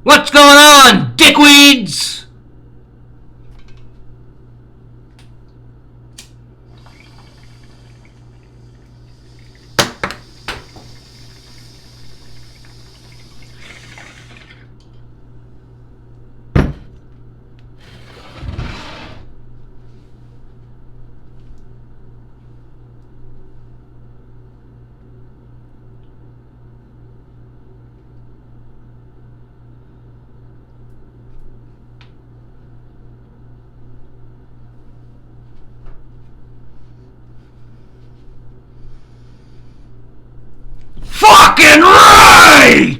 What's going on, dickweeds? Fucking right!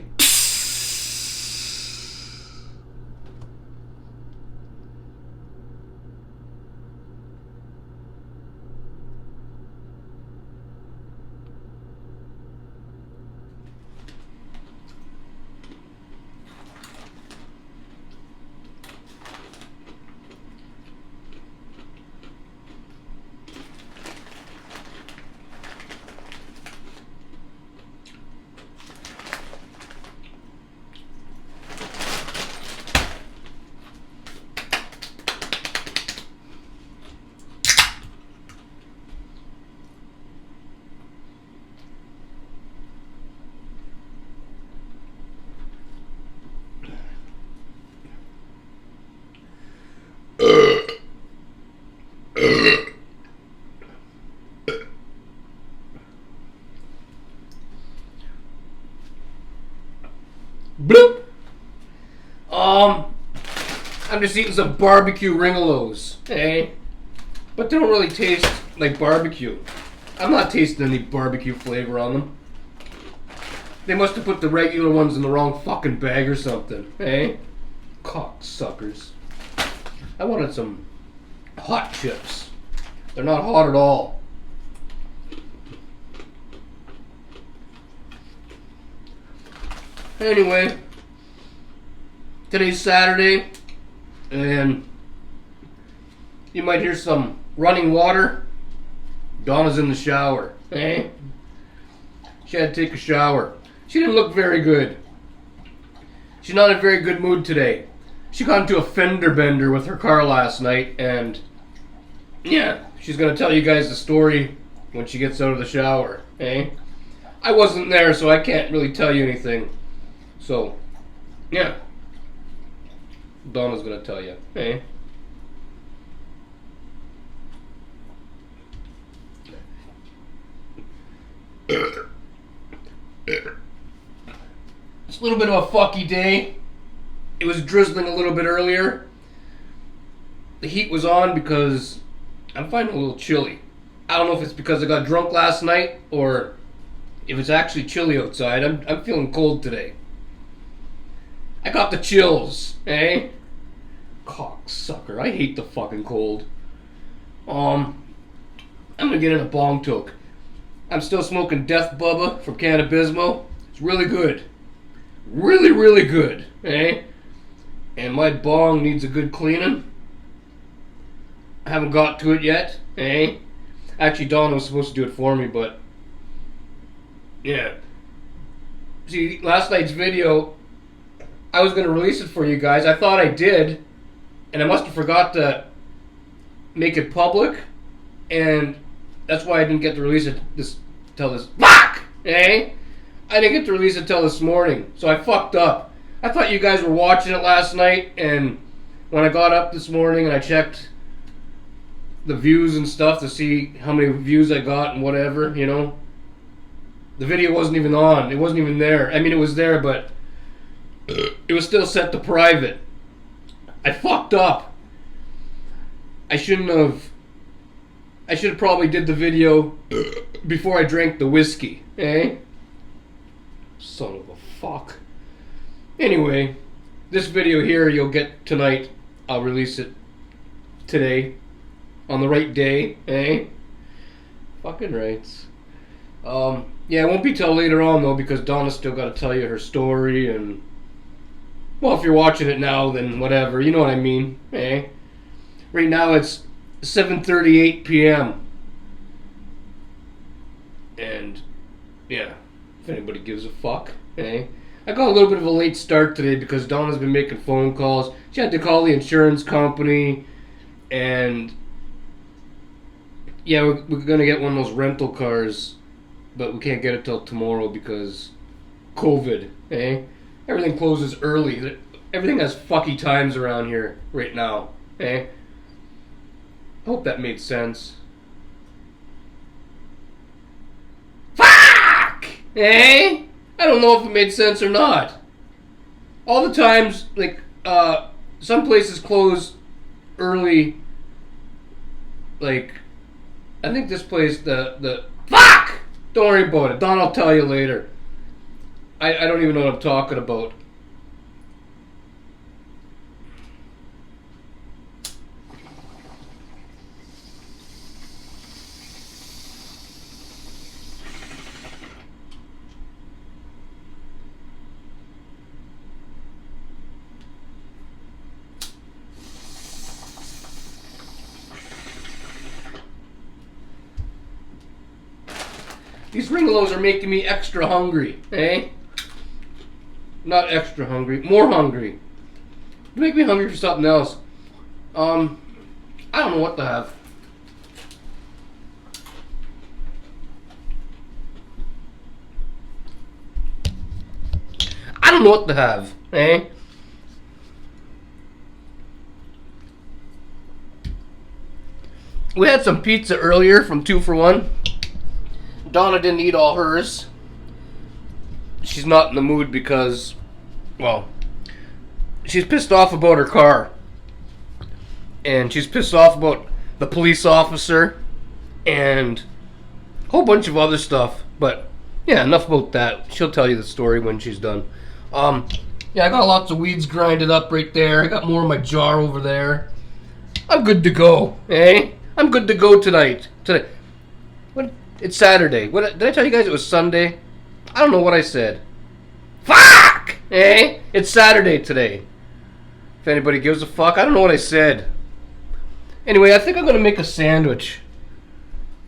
Bloop! I'm just eating some barbecue ringalos, eh? But they don't really taste like barbecue. I'm not tasting any barbecue flavor on them. They must have put the regular ones in the wrong fucking bag or something, eh? Cocksuckers. I wanted some hot chips. They're not hot at all. Anyway, today's Saturday, and you might hear some running water. Donna's in the shower, eh? She had to take a shower. She didn't look very good. She's not in a very good mood today. She got into a fender bender with her car last night, and yeah, she's gonna tell you guys the story when she gets out of the shower, eh? I wasn't there, so I can't really tell you anything. So, yeah. Donna's gonna tell you, eh? It's a little bit of a fucky day. It was drizzling a little bit earlier. The heat was on because I'm finding it a little chilly. I don't know if it's because I got drunk last night or if it's actually chilly outside. I'm feeling cold today. I got the chills, eh? Cocksucker. I hate the fucking cold. I'm gonna get in a bong toke. I'm still smoking Death Bubba from Cannabismo. It's really good. Really, really good, eh? And my bong needs a good cleaning. I haven't got to it yet, eh? Actually, Donna was supposed to do it for me, but yeah. See, last night's video, I was going to release it for you guys. I thought I did, and I must have forgot to make it public, and that's why I didn't get to release it till this. Fuck! Eh? I didn't get to release it till this morning, so I fucked up. I thought you guys were watching it last night, and when I got up this morning and I checked the views and stuff to see how many views I got and whatever, you know, the video wasn't even on. It wasn't even there. I mean, it was there, but it was still set to private. I fucked up. I should have probably did the video before I drank the whiskey, eh? Son of a fuck. Anyway, this video here you'll get tonight. I'll release it today. On the right day, eh? Fucking rights. Yeah, it won't be till later on though, because Donna's still got to tell you her story, and well, if you're watching it now, then whatever. You know what I mean, eh? Right now it's 7:38 p.m. And yeah, if anybody gives a fuck, eh? I got a little bit of a late start today because Donna's been making phone calls. She had to call the insurance company, and yeah, we're gonna get one of those rental cars, but we can't get it till tomorrow because COVID, eh? Everything closes early. Everything has fucky times around here right now, eh? I hope that made sense. Fuck! Eh? I don't know if it made sense or not. All the times, like, some places close early. Like, I think this place, the fuck! Don't worry about it. Don, I'll tell you later. I don't even know what I'm talking about. These ringalos are making me extra hungry, eh? Not extra hungry, more hungry. They make me hungry for something else. I don't know what to have. I don't know what to have, eh? We had some pizza earlier from 2 for 1. Donna didn't eat all hers. She's not in the mood because, well, she's pissed off about her car. And she's pissed off about the police officer and a whole bunch of other stuff. But, yeah, enough about that. She'll tell you the story when she's done. Yeah, I got lots of weeds grinded up right there. I got more in my jar over there. I'm good to go, eh? I'm good to go tonight. What? It's Saturday. What did I tell you guys it was Sunday? I don't know what I said. Fuck! Eh? It's Saturday today. If anybody gives a fuck, I don't know what I said. Anyway, I think I'm going to make a sandwich.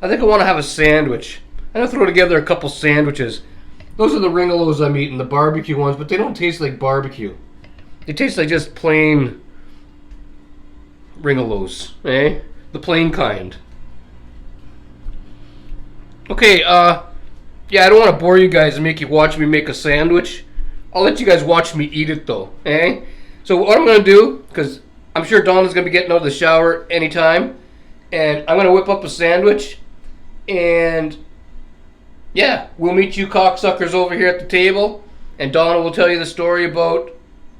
I think I want to have a sandwich. I'm going to throw together a couple sandwiches. Those are the ringalos I'm eating, the barbecue ones, but they don't taste like barbecue. They taste like just plain ringalos, eh? The plain kind. Okay, yeah, I don't want to bore you guys and make you watch me make a sandwich. I'll let you guys watch me eat it though, eh? So what I'm going to do, because I'm sure Donna's going to be getting out of the shower anytime, and I'm going to whip up a sandwich, and yeah, we'll meet you cocksuckers over here at the table, and Donna will tell you the story about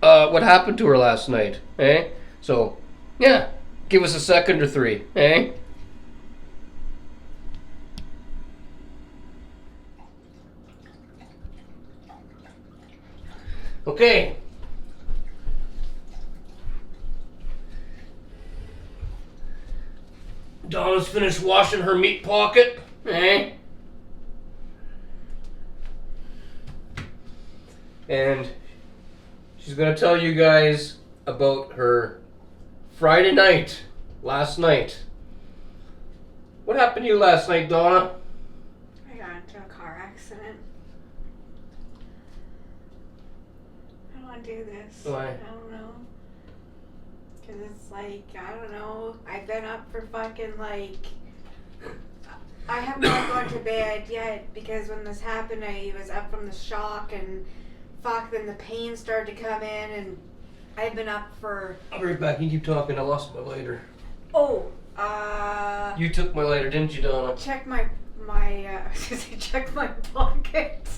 what happened to her last night, eh? So, yeah, give us a second or 3, eh? Okay. Donna's finished washing her meat pocket, eh? And she's going to tell you guys about her Friday night, last night. What happened to you last night, Donna? I got into a car accident. I don't want to do this. Why? I don't know. Because it's like, I don't know. I've been up for fucking like... I have not gone to bed yet because when this happened, I was up from the shock and fuck, then the pain started to come in and I've been up for... I'll be right back. You keep talking. I lost my lighter. Oh, You took my lighter, didn't you, Donna? check my I was gonna say check my pocket.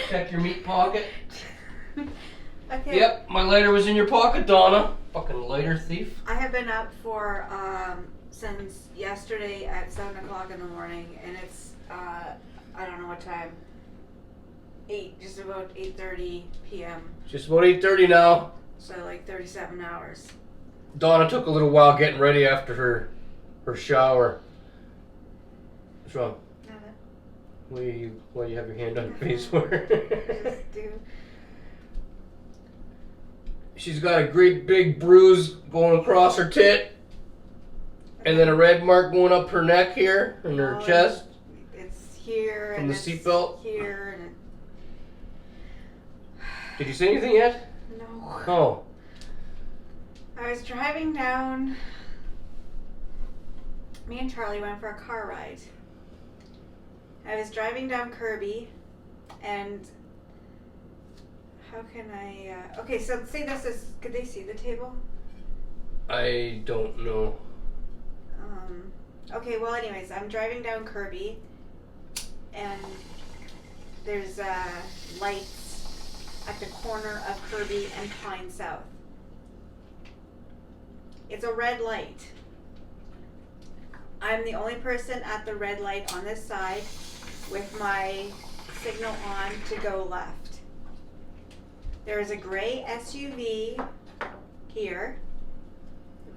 Check your meat pocket. Okay. Yep, my lighter was in your pocket, Donna. Fucking lighter thief. I have been up for since yesterday at 7 o'clock in the morning, and it's I don't know what time. Just about 8:30 p.m. Just about 8:30 now. So like 37 hours. Donna took a little while getting ready after her shower. What's wrong? Nothing. Why you have your hand on your face for? Just do. She's got a great big bruise going across her tit, and then a red mark going up her neck here and her chest. It's here from and the it's seatbelt. here and Did you say anything yet? No. Oh. I was driving down. Me and Charlie went for a car ride. I was driving down Kirby, and how can I? Okay, so say this is. Could they see the table? I don't know. Okay, well, anyways, I'm driving down Kirby, and there's lights at the corner of Kirby and Pine South. It's a red light. I'm the only person at the red light on this side with my signal on to go left. There is a gray SUV here.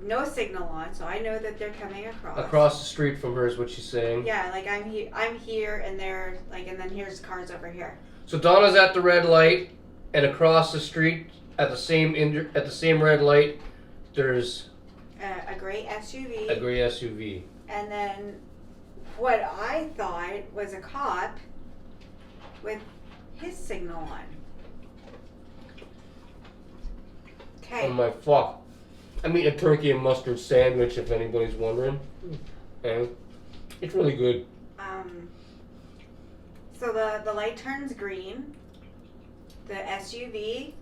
No signal on, so I know that they're coming across. Across the street from her is what she's saying. Yeah, like I'm here, and they're like, and then here's cars over here. So Donna's at the red light, and across the street at the same red light, there's A gray SUV. a gray SUV. And then what I thought was a cop with his signal on. Okay. Oh my fuck. I'm eating a turkey and mustard sandwich, if anybody's wondering. And it's really good. So the light turns green. The SUV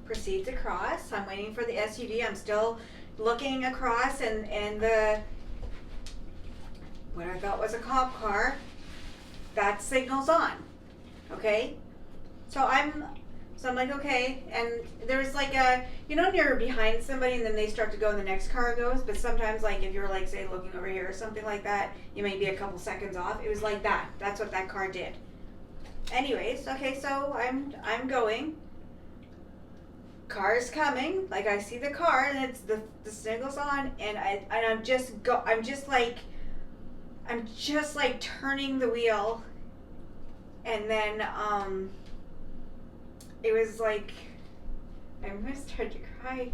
proceeds across. I'm waiting for the SUV. I'm still looking across, and the what I thought was a cop car, that signal's on. Okay? So I'm like, okay, and there's like when you're behind somebody and then they start to go and the next car goes, but sometimes like if you're like, say, looking over here or something like that, you may be a couple seconds off. It was like that. That's what that car did. Anyways, okay, so I'm going. Car's coming. Like, I see the car and it's the signal's on, and I'm just like turning the wheel, and then it was like I almost started to cry,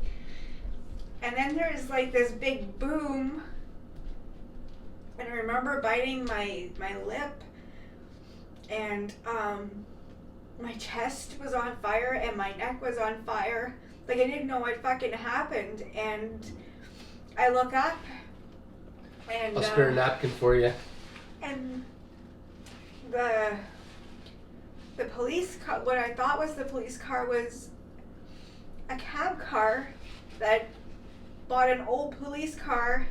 and then there was like this big boom, and I remember biting my lip, and my chest was on fire and my neck was on fire. Like, I didn't know what fucking happened, and I look up, and I'll spare a napkin for you. And the police car, what I thought was the police car, was a cab car that bought an old police car,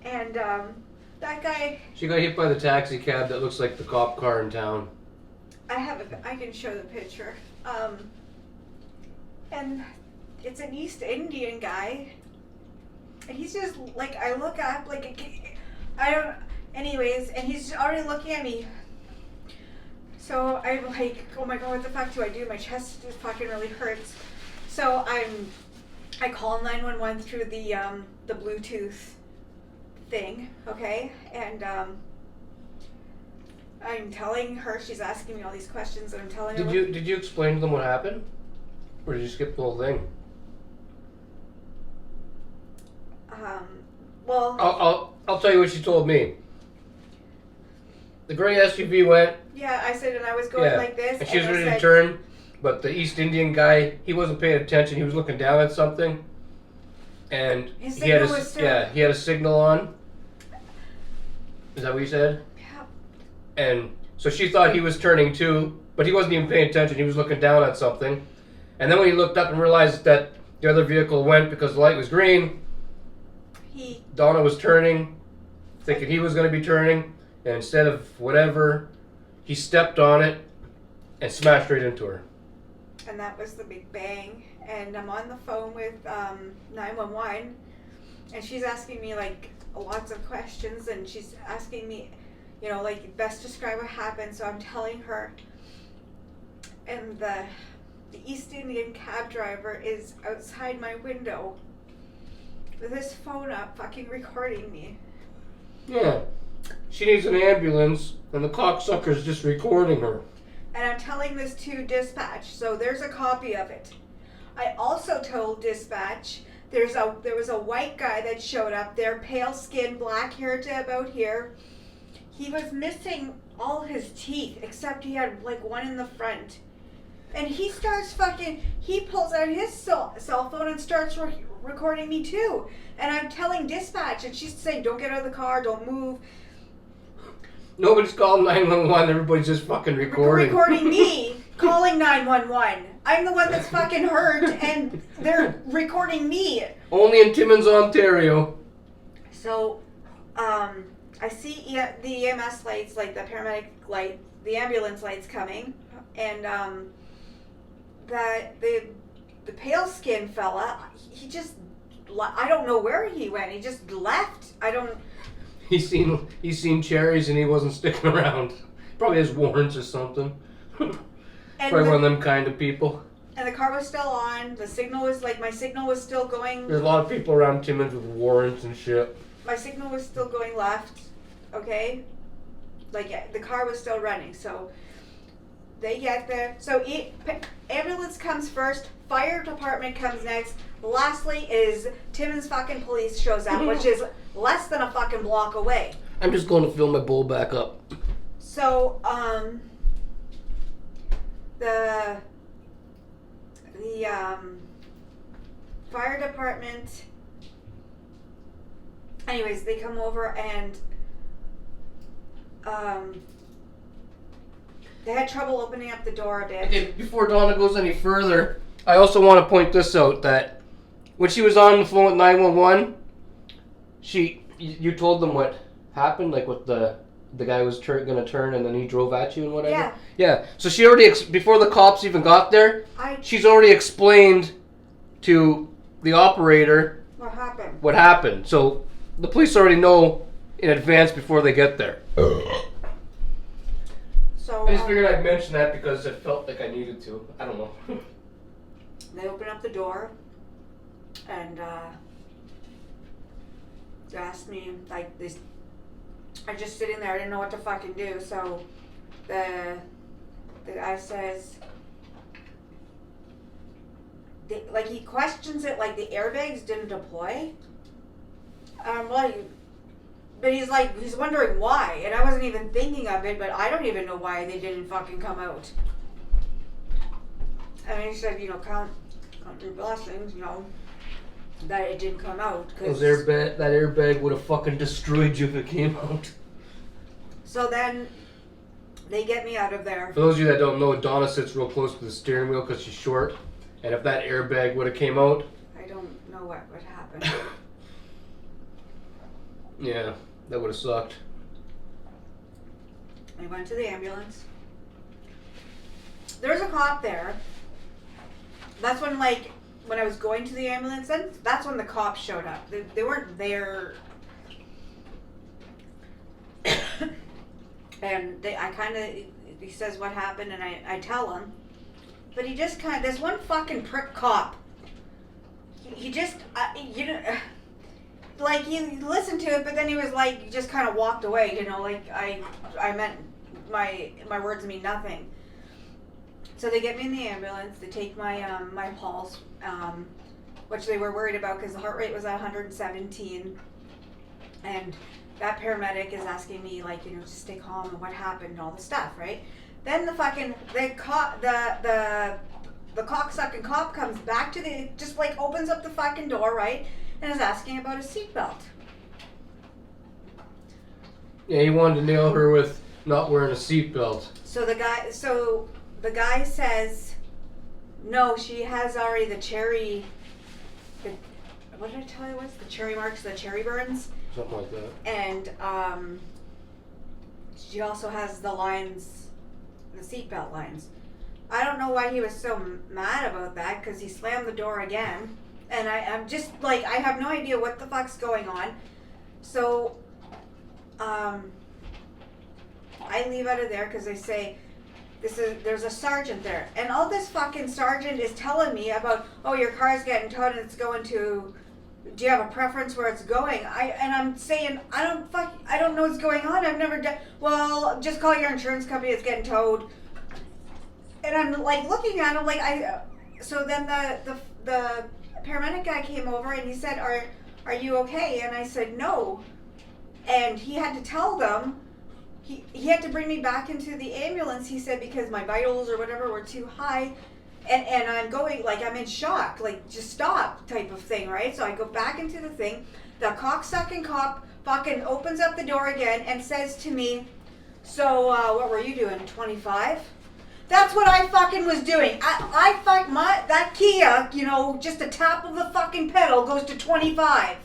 and that guy. She got hit by the taxi cab that looks like the cop car in town. I can show the picture. And it's an East Indian guy, and he's just like, I look up, like, I don't. Anyways, and he's already looking at me. So I'm like, oh my god, what the fuck do I do? My chest just fucking really hurts. So I call 911 through the Bluetooth thing, okay? And I'm telling her, she's asking me all these questions, and I'm telling her. Did you explain to them what happened, or did you skip the whole thing? Well. I'll tell you what she told me. The gray SUV went. Yeah, I said, and I was going like this. And she was ready to turn, but the East Indian guy, he wasn't paying attention. He was looking down at something, and his he had signal was he had a signal on. Is that what you said? Yeah. And so she thought he was turning too, but he wasn't even paying attention. He was looking down at something, and then when he looked up and realized that the other vehicle went because the light was green, Donna was turning, thinking he was going to be turning. And instead of whatever, he stepped on it and smashed right into her. And that was the big bang. And I'm on the phone with 911, and she's asking me like lots of questions, and she's asking me, like, best describe what happened. So I'm telling her, and the East Indian cab driver is outside my window with his phone up, fucking recording me. Yeah. She needs an ambulance, and the cocksucker's just recording her. And I'm telling this to dispatch, so there's a copy of it. I also told dispatch there was a white guy that showed up there, pale skin, black hair to about here. He was missing all his teeth, except he had like one in the front. And he starts he pulls out his cell phone and starts recording me too. And I'm telling dispatch, and she's saying, don't get out of the car, don't move. Nobody's calling 911, everybody's just fucking recording. Recording me, calling 911. I'm the one that's fucking hurt, and they're recording me. Only in Timmins, Ontario. So, I see the EMS lights, like the paramedic light, the ambulance lights coming, and the pale skin fella, he just, I don't know where he went. He just left. He's seen cherries and he wasn't sticking around. Probably has warrants or something. Probably one of them kind of people. And the car was still on. The signal was my signal was still going. There's a lot of people around Timmins with warrants and shit. My signal was still going left. Okay, the car was still running. So they get there. So ambulance comes first. Fire department comes next. Lastly is Timmins fucking police shows up, which is less than a fucking block away. I'm just going to fill my bowl back up. So, the fire department, anyways, they come over and, they had trouble opening up the door a bit. Okay, before Donna goes any further, I also want to point this out, that when she was on the phone with 911, you told them what happened, like what the guy was gonna turn and then he drove at you and whatever. Yeah. Yeah. So she already before the cops even got there, she's already explained to the operator what happened. So the police already know in advance before they get there. So I just figured I'd mention that because it felt like I needed to. I don't know. They open up the door and they asked me, like, this. I'm just sitting there, I didn't know what to fucking do. So the guy says, he questions it like the airbags didn't deploy. But he's wondering why, and I wasn't even thinking of it, but I don't even know why they didn't fucking come out. And he said, count your blessings, that it didn't come out. Cause that airbag would have fucking destroyed you if it came out. So then they get me out of there. For those of you that don't know, Donna sits real close to the steering wheel because she's short, and if that airbag would have came out, I don't know what would happen. Yeah, that would have sucked. I went to the ambulance. There's a cop there. That's when, when I was going to the ambulance, that's when the cops showed up. They weren't there. And he says what happened, and I tell him. But he just this one fucking prick cop. He just, you listened to it, but then he was he just kind of walked away, I meant my words mean nothing. So they get me in the ambulance, they take my pulse, which they were worried about because the heart rate was at 117, and that paramedic is asking me just stay calm and what happened and all the stuff, right? Then the cocksucking cop comes back to just opens up the fucking door, right? And is asking about a seatbelt. Yeah, he wanted to nail her with not wearing a seatbelt. So the guy says, no, she has already what did I tell you it was? The cherry marks, the cherry burns. Something like that. And she also has the lines, the seatbelt lines. I don't know why he was so mad about that, because he slammed the door again. And I'm just I have no idea what the fuck's going on. So, I leave out of there because they say, there's a sergeant there. And all this fucking sergeant is telling me about, oh, your car's getting towed and it's going to, do you have a preference where it's going? And I'm saying, I don't know what's going on. I've never done, well, just call your insurance company, it's getting towed. And I'm looking at him so then the paramedic guy came over and he said, are you okay? And I said, no. And he had to tell them he had to bring me back into the ambulance, he said, because my vitals or whatever were too high. And I'm going, like, I'm in shock, like, just stop type of thing, right? So I go back into the thing. The cocksucking cop fucking opens up the door again and says to me, so, what were you doing, 25? That's what I fucking was doing. That Kia, you know, just a tap of the fucking pedal goes to 25.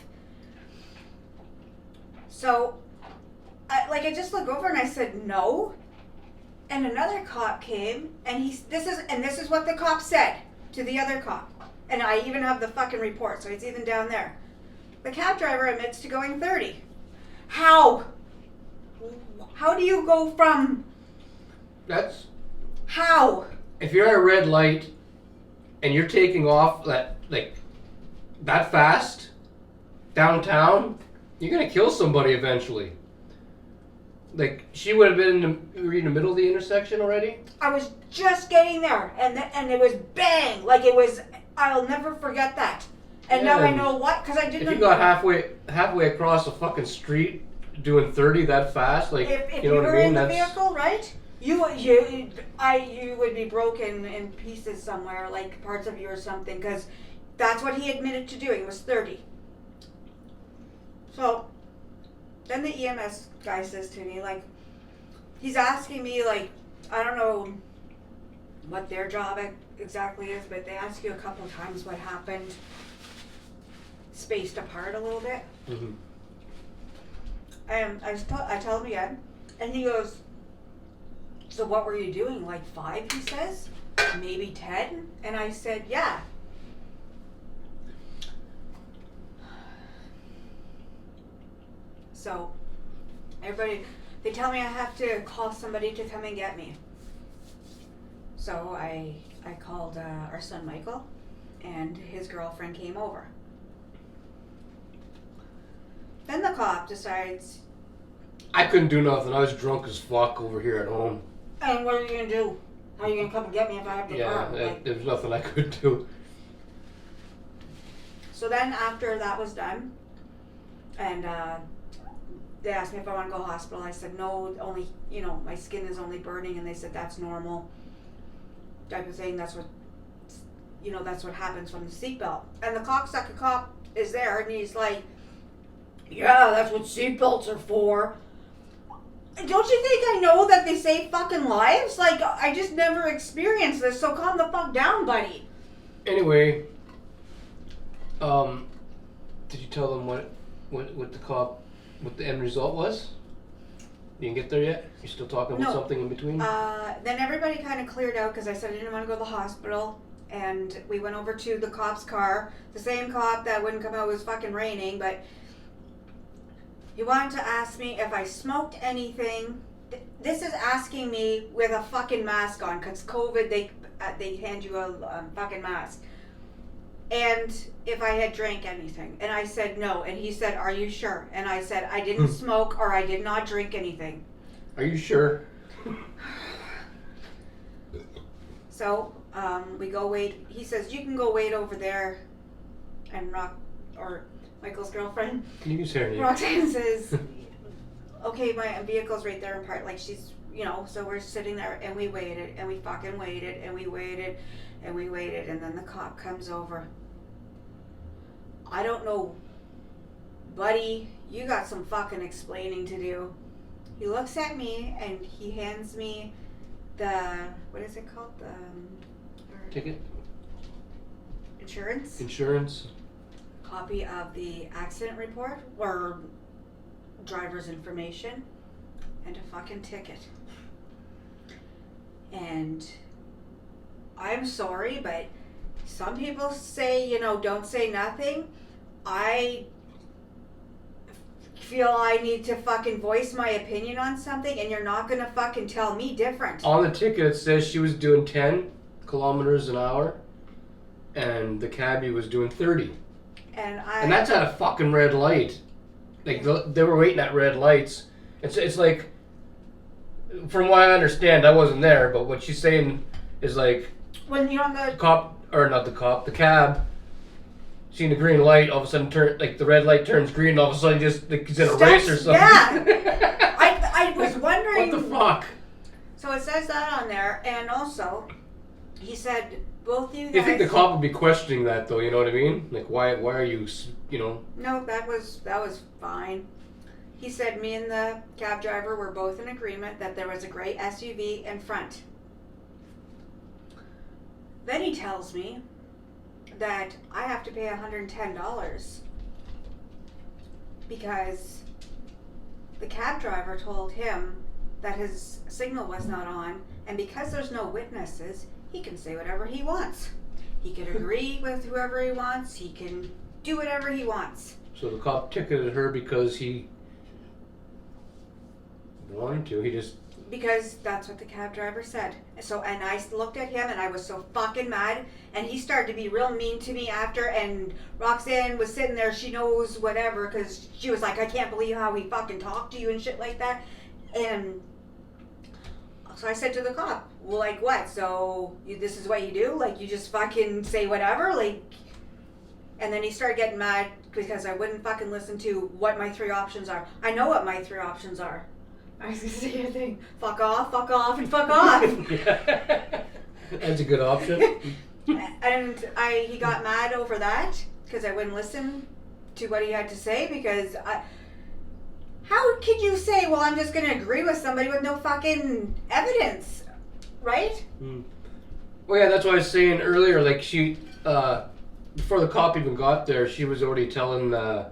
So, I just look over and I said, no. And another cop came, and this is what the cop said to the other cop. And I even have the fucking report, so it's even down there. The cab driver admits to going 30. How? How do you go from... How? If you're at a red light and you're taking off that fast downtown, you're gonna kill somebody eventually. Like, she would have been in the middle of the intersection already? I was just getting there, and it was bang. Like, it was, I'll never forget that. And now I know what, because I didn't... If you got halfway across a fucking street doing 30 that fast, like, if you know what I mean? If you were in the vehicle, right? You would be broken in pieces somewhere, like parts of you or something, because that's what he admitted to doing, was 30. So... Then the EMS guy says to me, like, he's asking me, like, I don't know what their job exactly is, but they ask you a couple of times what happened, spaced apart a little bit. Mm-hmm. And I tell him again, and he goes, so what were you doing, like 5, he says? Maybe 10? And I said, yeah. So, everybody, they tell me I have to call somebody to come and get me. So I called our son Michael, and his girlfriend came over. Then the cop decides... I couldn't do nothing. I was drunk as fuck over here at home. And what are you going to do? How are you going to come and get me if I have to car? There's nothing I could do. So then after that was done, and... they asked me if I want to go to hospital. I said, no, only, you know, my skin is only burning. And they said, that's normal. Type of thing. That's what happens from the seatbelt. And the cocksucker cop is there, and he's like, yeah, that's what seatbelts are for. Don't you think I know that they save fucking lives? Like, I just never experienced this, so calm the fuck down, buddy. Anyway, did you tell them what the end result was? You didn't get there yet? You're still talking about something in between? Then everybody kind of cleared out because I said I didn't want to go to the hospital. And we went over to the cop's car. The same cop that wouldn't come out, it was fucking raining. But he wanted to ask me if I smoked anything. This is asking me with a fucking mask on because COVID, they hand you a fucking mask. And if I had drank anything. And I said no. And he said, are you sure? And I said, I didn't smoke or I did not drink anything. Are you sure? So, we go wait. He says, you can go wait over there. And Michael's girlfriend, Can you use her name? Roxanne says, okay, my vehicle's right there in part. Like, she's, you know, so we're sitting there and we waited and we fucking waited and we waited. And we waited, and then the cop comes over. I don't know, buddy, you got some fucking explaining to do. He looks at me, and he hands me what is it called? Ticket? Insurance? Insurance. Copy of the accident report, or driver's information, and a fucking ticket. And... I'm sorry, but some people say, you know, don't say nothing. I feel I need to fucking voice my opinion on something, and you're not going to fucking tell me different. On the ticket, it says she was doing 10 kilometers an hour, and the cabbie was doing 30. And that's at a fucking red light. Like, they were waiting at red lights. It's like, from what I understand, I wasn't there, but what she's saying is like, when you're on the cab, seeing the green light, all of a sudden the red light turns green, all of a sudden just like he's in a race or something. Yeah. I was wondering. What the fuck? So it says that on there, and also, he said both you guys. You think the cop would be questioning that, though? You know what I mean? Like, why are you, you know? No, that was fine. He said me and the cab driver were both in agreement that there was a gray SUV in front. Then he tells me that I have to pay $110 because the cab driver told him that his signal was not on, and because there's no witnesses, he can say whatever he wants. He can agree with whoever he wants. He can do whatever he wants. So the cop ticketed her because he wanted to. He just... Because that's what the cab driver said. So, and I looked at him and I was so fucking mad, and he started to be real mean to me after, and Roxanne was sitting there, she knows whatever, because she was like, I can't believe how he fucking talked to you and shit like that. And so I said to the cop, well, like what? So this is what you do? Like you just fucking say whatever? Like, and then he started getting mad because I wouldn't fucking listen to what my 3 options are. I know what my 3 options are. I was gonna say a thing. Fuck off, and fuck off. That's a good option. And he got mad over that because I wouldn't listen to what he had to say, because how could you say, well, I'm just gonna agree with somebody with no fucking evidence, right? Well, yeah, that's what I was saying earlier. Like, she, before the cop even got there, she was already telling the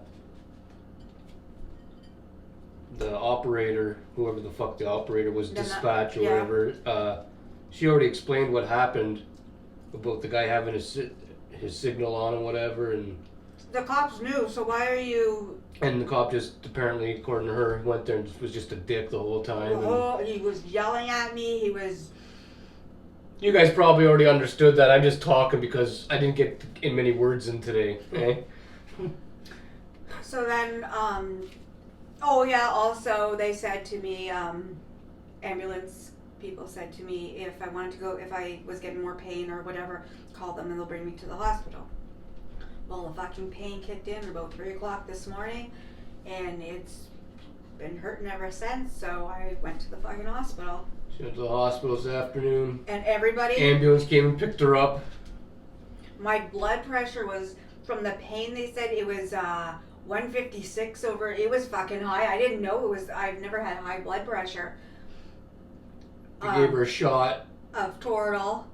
operator, whoever the fuck the operator was, dispatch or whatever, she already explained what happened about the guy having his signal on and whatever, and the cops knew, so why are you... And the cop just, apparently, according to her, went there and was just a dick the whole time. Oh, he was yelling at me, he was... You guys probably already understood that. I'm just talking because I didn't get in many words in today, eh? So then, oh yeah, also they said to me, ambulance people said to me if I wanted to go, if I was getting more pain or whatever, call them and they'll bring me to the hospital. Well, the fucking pain kicked in about 3 o'clock this morning, and it's been hurting ever since, so I went to the fucking hospital. She went to the hospital this afternoon. And everybody... Ambulance came and picked her up. My blood pressure was, from the pain, they said it was 156 over, it was fucking high. I didn't know it was, I've never had high blood pressure. They gave her a shot of Toradol.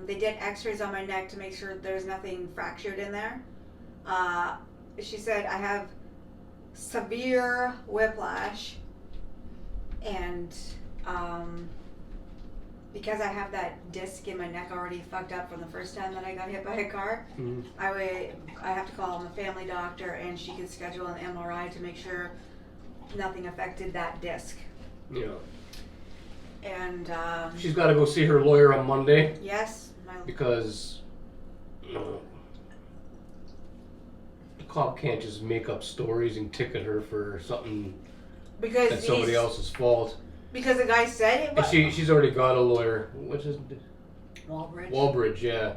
They did x-rays on my neck to make sure there's nothing fractured in there. She said I have severe whiplash, and because I have that disc in my neck already fucked up from the first time that I got hit by a car, I have to call my family doctor, and she can schedule an MRI to make sure nothing affected that disc. Yeah. And she's got to go see her lawyer on Monday. Yes. Because the cop can't just make up stories and ticket her for something that's somebody else's fault. Because the guy said it was. And she's already got a lawyer. What's his name? Walbridge. Walbridge, yeah.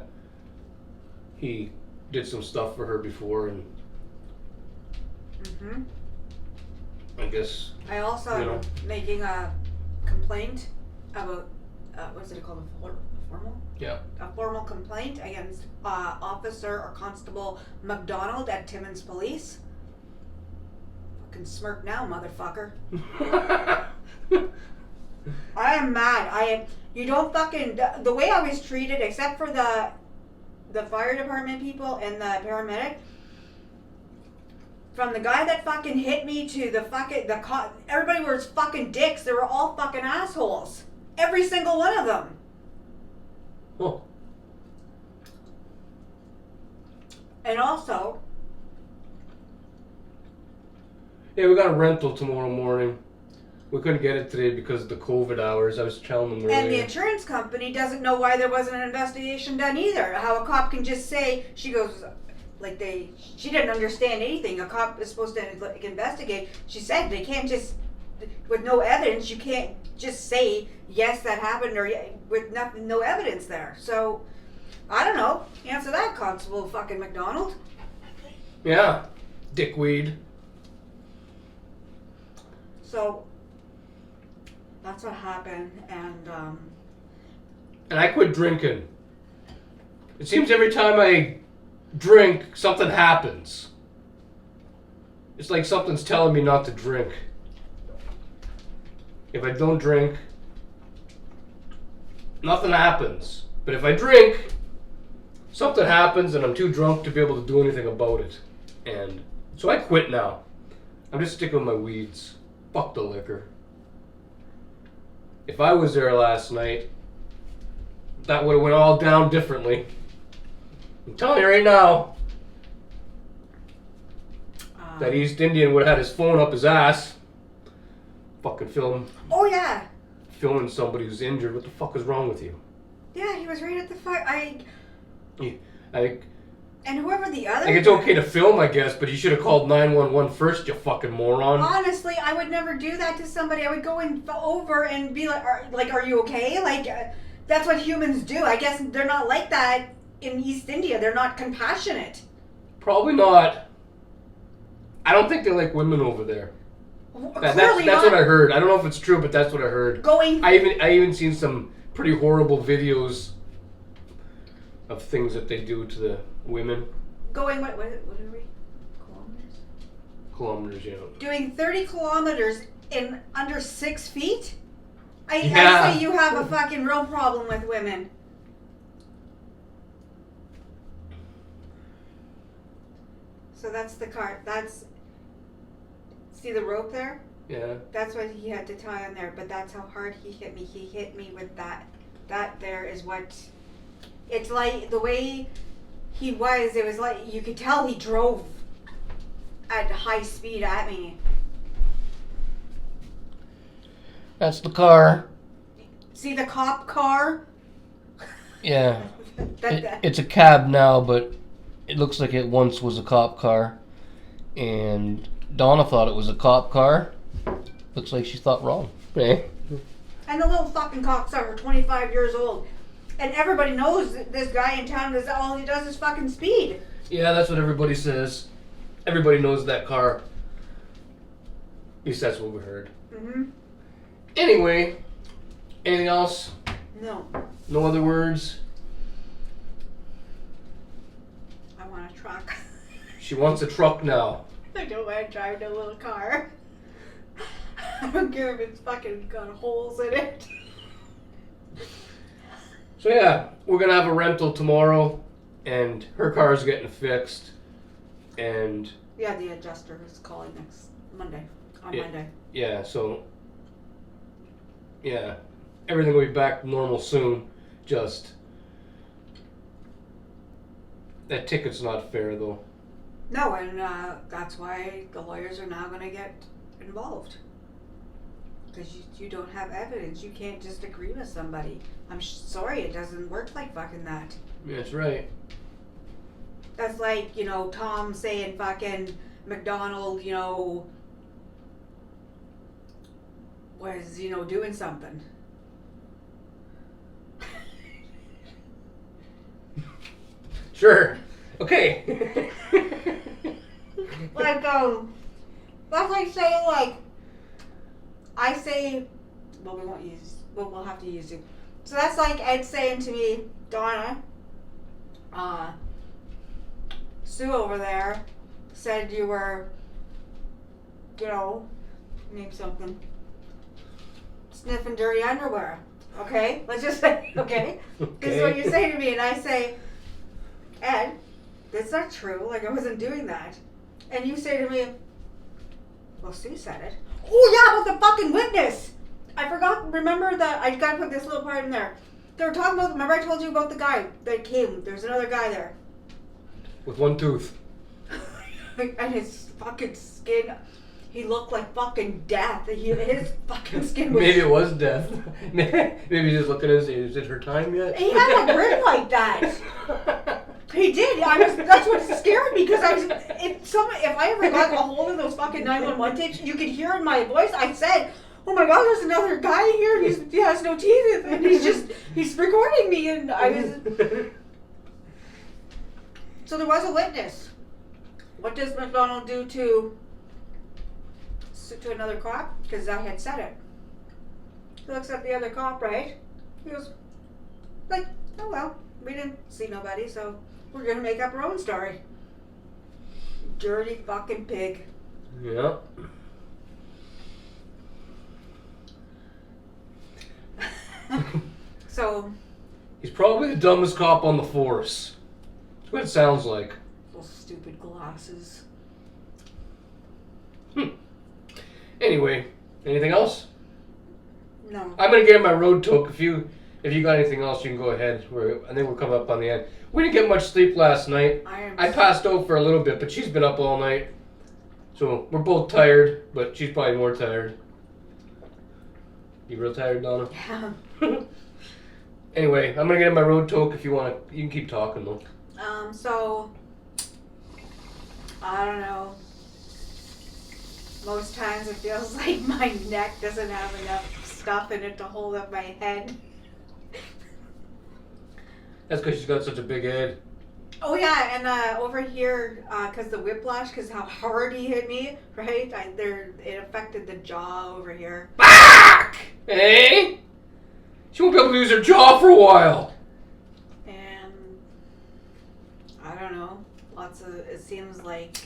He did some stuff for her before, and I guess. I also am making a complaint about what's it called? A formal? Yeah. A formal complaint against Officer or Constable McDonald at Timmins Police. Fucking smirk now, motherfucker. I am mad. You don't fucking, the way I was treated, except for the fire department people and the paramedic, from the guy that fucking hit me to the fucking, everybody was fucking dicks. They were all fucking assholes. Every single one of them. Oh. And also... Yeah, we got a rental tomorrow morning. We couldn't get it today because of the COVID hours. I was telling them earlier. And the insurance company doesn't know why there wasn't an investigation done either. How a cop can just say, she goes... she didn't understand anything. A cop is supposed to investigate. She said they can't just, with no evidence, you can't just say, yes, that happened, or with no evidence there. So, I don't know. Answer that, Constable fucking McDonald. Yeah, dickweed. So, That's what happened, and I quit drinking. It seems every time I drink, something happens. It's like something's telling me not to drink. If I don't drink, nothing happens. But if I drink, something happens and I'm too drunk to be able to do anything about it. And so I quit now. I'm just sticking with my weeds. Fuck the liquor. If I was there last night, that would have went all down differently. I'm telling you right now, that East Indian would have had his phone up his ass. Fucking Oh yeah. Filming somebody who's injured. What the fuck is wrong with you? Yeah, he was right at the fire. And whoever the other. Like, it's okay to film, I guess, but you should have called 911 first, you fucking moron. Honestly, I would never do that to somebody. I would go over and be like, are you okay? Like, that's what humans do. I guess they're not like that in East India. They're not compassionate. Probably not. I don't think they like women over there. That's what I heard. I don't know if it's true, but that's what I heard. I even seen some pretty horrible videos of things that they do to the women. What are we? Kilometers, yeah. Doing 30 kilometers in under 6 feet? I say you have a fucking real problem with women. So that's the car. See the rope there? Yeah. That's what he had to tie on there, but that's how hard he hit me. He hit me with that. That there is what... It's like the way he was, it was like, you could tell he drove at high speed at me. That's the car. See the cop car? Yeah. It's a cab now, but it looks like it once was a cop car. And Donna thought it was a cop car. Looks like she thought wrong. Eh? And the little fucking cocksucker, 25 years old. And everybody knows that this guy in town is all he does is fucking speed. Yeah, that's what everybody says. Everybody knows that car. At least that's what we heard. Mm-hmm. Anyway, anything else? No. No other words? I want a truck. She wants a truck now. I don't want to drive no little car. I don't care if it's fucking got holes in it. So yeah, we're gonna have a rental tomorrow, and her car's getting fixed, and... Yeah, the adjuster is calling Monday. Yeah, so... Yeah, everything will be back normal soon, just... That ticket's not fair, though. No, and that's why the lawyers are now going to get involved. Because you don't have evidence. You can't just agree with somebody. I'm sorry, it doesn't work like fucking that. That's right. That's like, Tom saying fucking McDonald, was, doing something. Sure. Okay. Like, that's like saying, I say, well, we won't use, we'll have to use it. So that's like Ed saying to me, Donna, Sue over there said you were, name something, sniffing dirty underwear. Okay? Let's just say, okay? This is what you say to me, and I say, Ed, that's not true. Like, I wasn't doing that. And you say to me, well, Sue said it. Oh, yeah, about the fucking witness. I forgot. Remember that I got to put this little part in there. They were talking about, remember I told you about the guy that came. There's another guy there. With one tooth. And his fucking skin, he looked like fucking death. His fucking skin was... Maybe it was death. Maybe he's just looking at us, is it her time yet? He had a grin like that. He did. That's what scared me, because if I ever got a hold of those fucking 911 tapes, you could hear in my voice. I said, "Oh my God, there's another guy here. He has no teeth, and he's recording me." And I was. So there was a witness. What does McDonald do to another cop? Because I had said it. He looks at the other cop, right? He goes, like, oh well, we didn't see nobody, so we're gonna make up our own story. Dirty fucking pig. Yeah. So. He's probably the dumbest cop on the force. That's what it sounds like. Those stupid glasses. Anyway, anything else? No. I'm gonna get my road toke. If you got anything else, you can go ahead. I think we're coming up on the end. We didn't get much sleep last night. I passed out for a little bit, but she's been up all night. So we're both tired, but she's probably more tired. You real tired, Donna? Yeah. Anyway, I'm gonna get my road toke. If you want to, you can keep talking though. So I don't know. Most times it feels like my neck doesn't have enough stuff in it to hold up my head. That's because she's got such a big head. Oh yeah, and over here, cause the whiplash, cause how hard he hit me, right? It affected the jaw over here. Fuck! Hey, she won't be able to use her jaw for a while. And I don't know. It seems like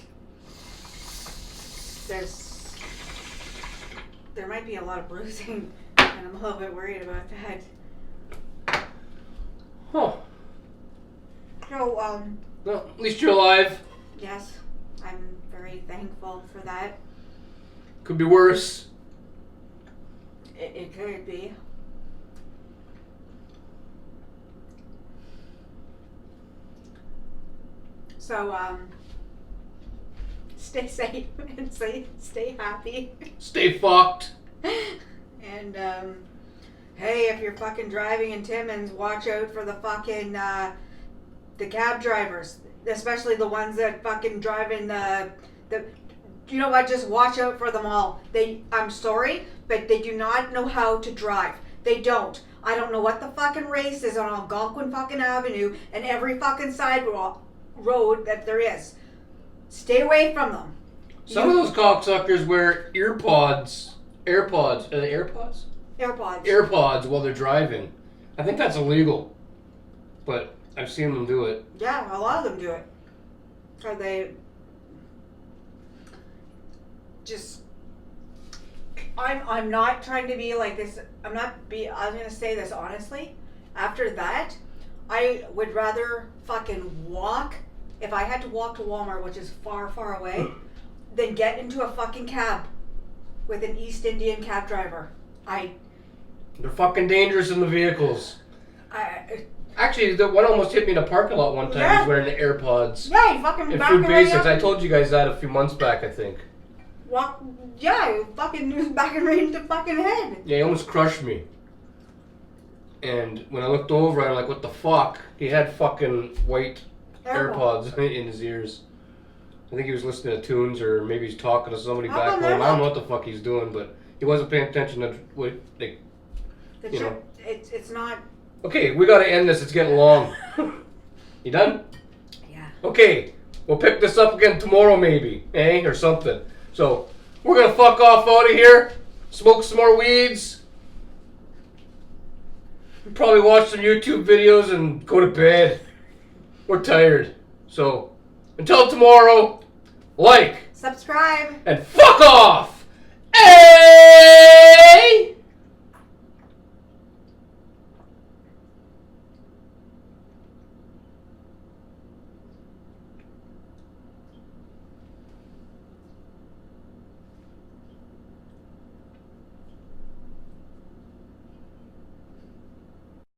there might be a lot of bruising, and I'm a little bit worried about that. Huh. So, Well, at least you're alive. yes, I'm very thankful for that. Could be worse. It could be. So, stay safe and stay happy. Stay fucked. And, hey, if you're fucking driving in Timmins, watch out for the fucking, the cab drivers. Especially the ones that fucking drive in you know what, just watch out for them all. I'm sorry, but they do not know how to drive. They don't. I don't know what the fucking race is on Algonquin fucking Avenue and every fucking side road that there is. Stay away from them. Some of those cocksuckers wear AirPods. Are they AirPods? AirPods while they're driving. I think that's illegal. But I've seen them do it. Yeah, a lot of them do it. Are they just... I'm not trying to be like this. I was going to say this honestly. After that, I would rather fucking walk, if I had to walk to Walmart, which is far, far away, than get into a fucking cab with an East Indian cab driver. They're fucking dangerous in the vehicles. Actually, the one almost hit me in a parking lot one time. He was wearing the AirPods. Yeah, he fucking In back Food right Basics. up. I told you guys that a few months back, I think. Yeah, fucking was backing right into fucking head. Yeah, he almost crushed me. And when I looked over, I'm like, what the fuck? He had fucking white AirPods in his ears. I think he was listening to tunes, or maybe he's talking to somebody back home. I don't know what the fuck he's doing, but he wasn't paying attention to what they... It's not... Okay, we gotta end this. It's getting long. You done? Yeah. Okay, we'll pick this up again tomorrow maybe, or something. So, we're gonna fuck off out of here, smoke some more weeds, probably watch some YouTube videos and go to bed. We're tired. So, until tomorrow, like, Subscribe. and fuck off!